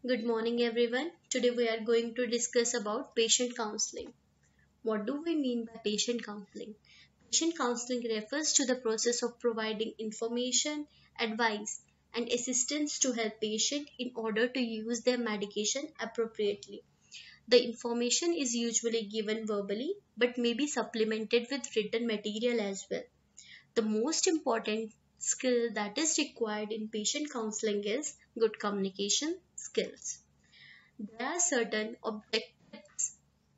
Good morning everyone. Today we are going to discuss about patient counseling. What do we mean by patient counseling? Patient counseling refers to the process of providing information, advice, and assistance to help patient in order to use their medication appropriately. The information is usually given verbally but may be supplemented with written material as well. The most important skill that is required in patient counseling is good communication skills. There are certain objectives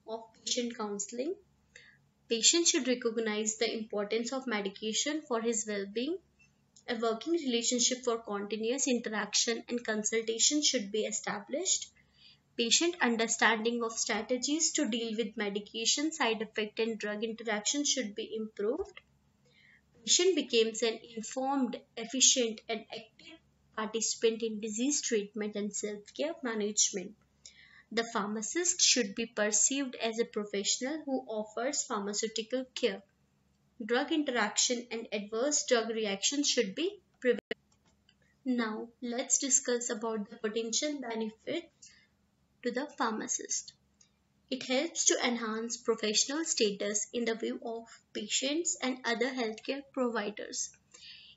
of patient counseling. Patient should recognize the importance of medication for his well-being. A working relationship for continuous interaction and consultation should be established. Patient understanding of strategies to deal with medication side effect and drug interaction should be improved. Patient becomes an informed, efficient, and active participant in disease treatment and self-care management. The pharmacist should be perceived as a professional who offers pharmaceutical care. Drug interaction and adverse drug reactions should be prevented. Now, let's discuss about the potential benefits to the pharmacist. It helps to enhance professional status in the view of patients and other healthcare providers.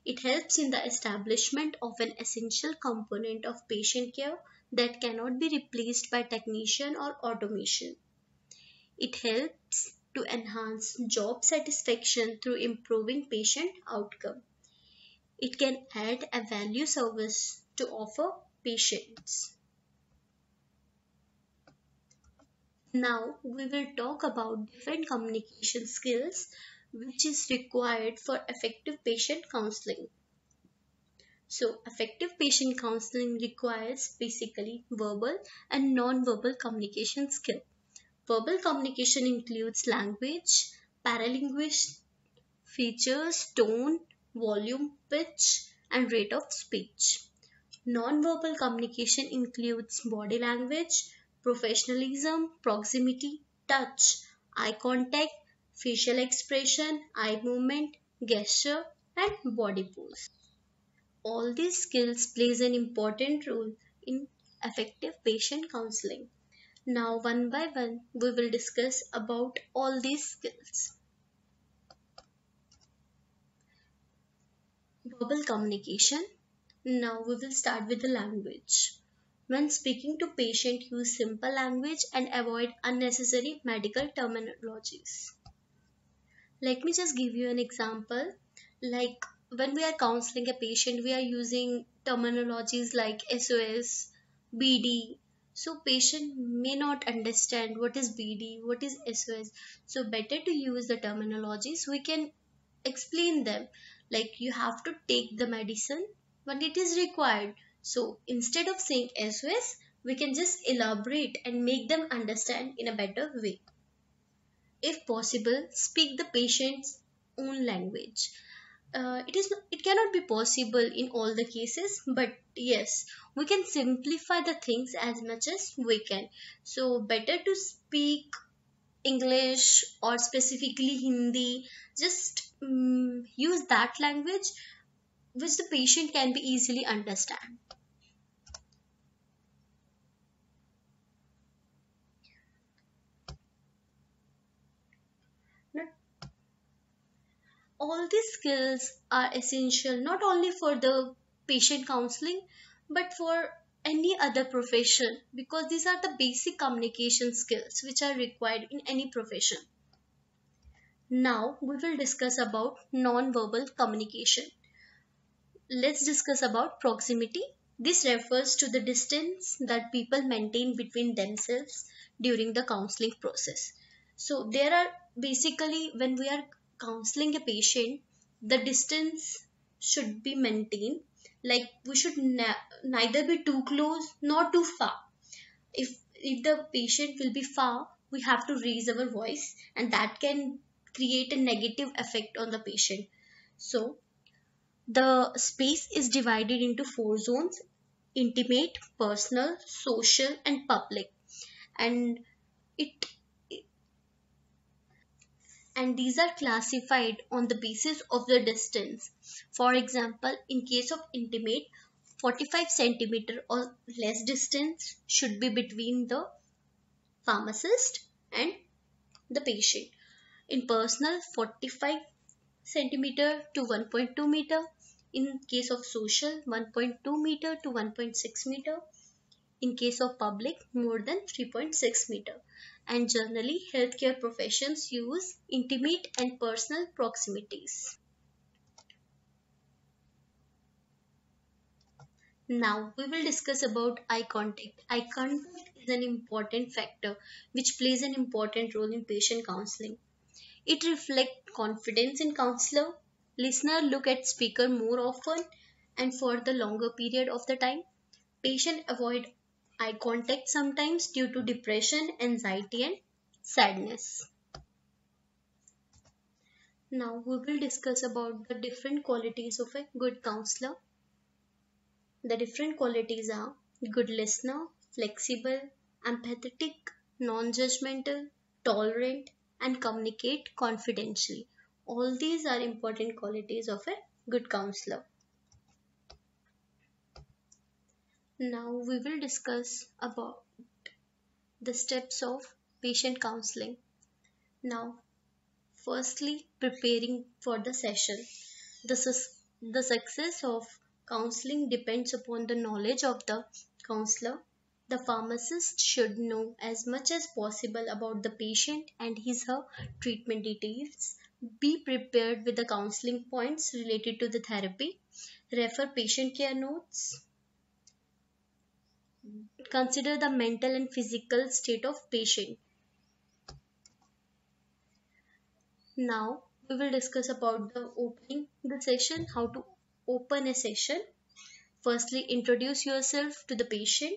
It helps in the establishment of an essential component of patient care that cannot be replaced by technician or automation. It helps to enhance job satisfaction through improving patient outcome. It can add a value service to offer patients. Now we will talk about different communication skills which is required for effective patient counseling. So, effective patient counseling requires basically verbal and non-verbal communication skill. Verbal communication includes language, paralinguish features, tone, volume, pitch, and rate of speech. Non-verbal communication includes body language, professionalism, proximity, touch, eye contact, facial expression, eye movement, gesture, and body pose. All these skills plays an important role in effective patient counseling. Now one by one we will discuss about all these skills. Verbal communication. Now we will start with the language. When speaking to patient, use simple language and avoid unnecessary medical terminologies. Let me just give you an example. Like when we are counseling a patient, we are using terminologies like SOS, BD. So patient may not understand what is BD, what is SOS. So better to use the terminologies. We can explain them. Like you have to take the medicine when it is required. So instead of saying SOS, we can just elaborate and make them understand in a better way. If possible, speak the patient's own language. It cannot be possible in all the cases, but yes, we can simplify the things as much as we can. So better to speak English or specifically Hindi. Just use that language which the patient can be easily understand. All these skills are essential not only for the patient counseling but for any other profession, because these are the basic communication skills which are required in any profession. Now we will discuss about non-verbal communication. Let's discuss about proximity. This refers to the distance that people maintain between themselves during the counseling process. So there are basically, when we are counseling a patient, the distance should be maintained. Like we should neither be too close nor too far. If the patient will be far, we have to raise our voice, and that can create a negative effect on the patient. So the space is divided into four zones: intimate, personal, social, and public. And it and these are classified on the basis of the distance. For example, in case of intimate, 45 centimeter or less distance should be between the pharmacist and the patient. In personal, 45 centimeter to 1.2 meter. In case of social, 1.2 meter to 1.6 meter. In case of public, more than 3.6 meter. And generally, healthcare professions use intimate and personal proximities. Now we will discuss about eye contact. Eye contact is an important factor which plays an important role in patient counseling. It reflects confidence in counselor. Listener look at speaker more often and for the longer period of the time. Patient avoid eye contact sometimes due to depression, anxiety and sadness. Now we will discuss about the different qualities of a good counselor. The different qualities are good listener, flexible, empathetic, non-judgmental, tolerant, and communicate confidentially. All these are important qualities of a good counselor. Now we will discuss about the steps of patient counseling. Now, firstly, preparing for the session. The success of counseling depends upon the knowledge of the counselor. The pharmacist should know as much as possible about the patient and his/her treatment details. Be prepared with the counseling points related to the therapy. Refer patient care notes. Consider the mental and physical state of patient. Now we will discuss about the opening the session, how to open a session. Firstly, introduce yourself to the patient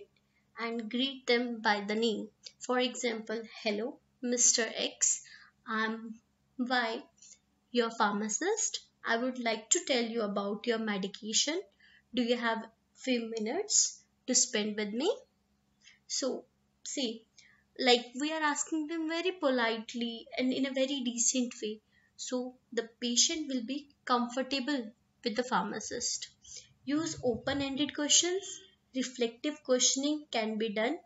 and greet them by the name. For example, hello, Mr. X, I'm Y, your pharmacist. I would like to tell you about your medication. Do you have few minutes to spend with me? So, see, like we are asking them very politely and in a very decent way. So, the patient will be comfortable with the pharmacist. Use open ended questions. Reflective questioning can be done.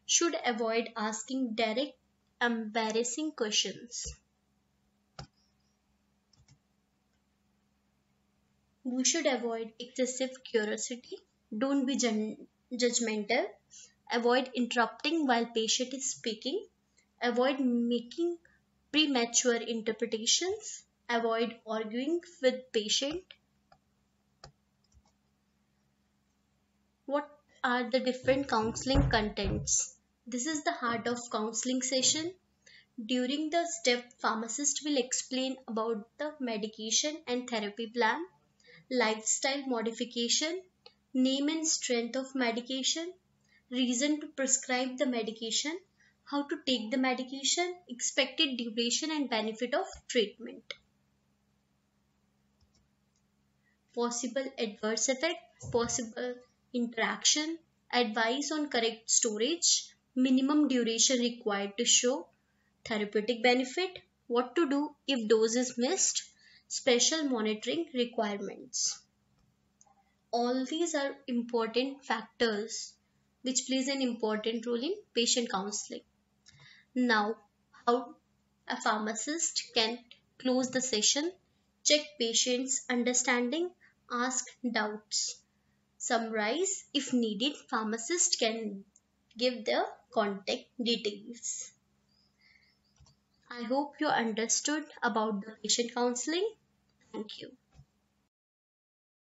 Should avoid asking direct, embarrassing questions. We should avoid excessive curiosity. Don't be judgmental. Avoid interrupting while patient is speaking. Avoid making premature interpretations. Avoid arguing with patient. What are the different counseling contents? This is the heart of counseling session. During the step, pharmacist will explain about the medication and therapy plan, lifestyle modification, name and strength of medication, reason to prescribe the medication, how to take the medication, expected duration and benefit of treatment, possible adverse effect, possible interaction, advice on correct storage, minimum duration required to show therapeutic benefit, what to do if dose is missed, special monitoring requirements. All these are important factors which plays an important role in patient counseling. Now, how a pharmacist can close the session, check patient's understanding, ask doubts, summarize if needed, pharmacist can give their contact details. I hope you understood about the patient counseling. Thank you.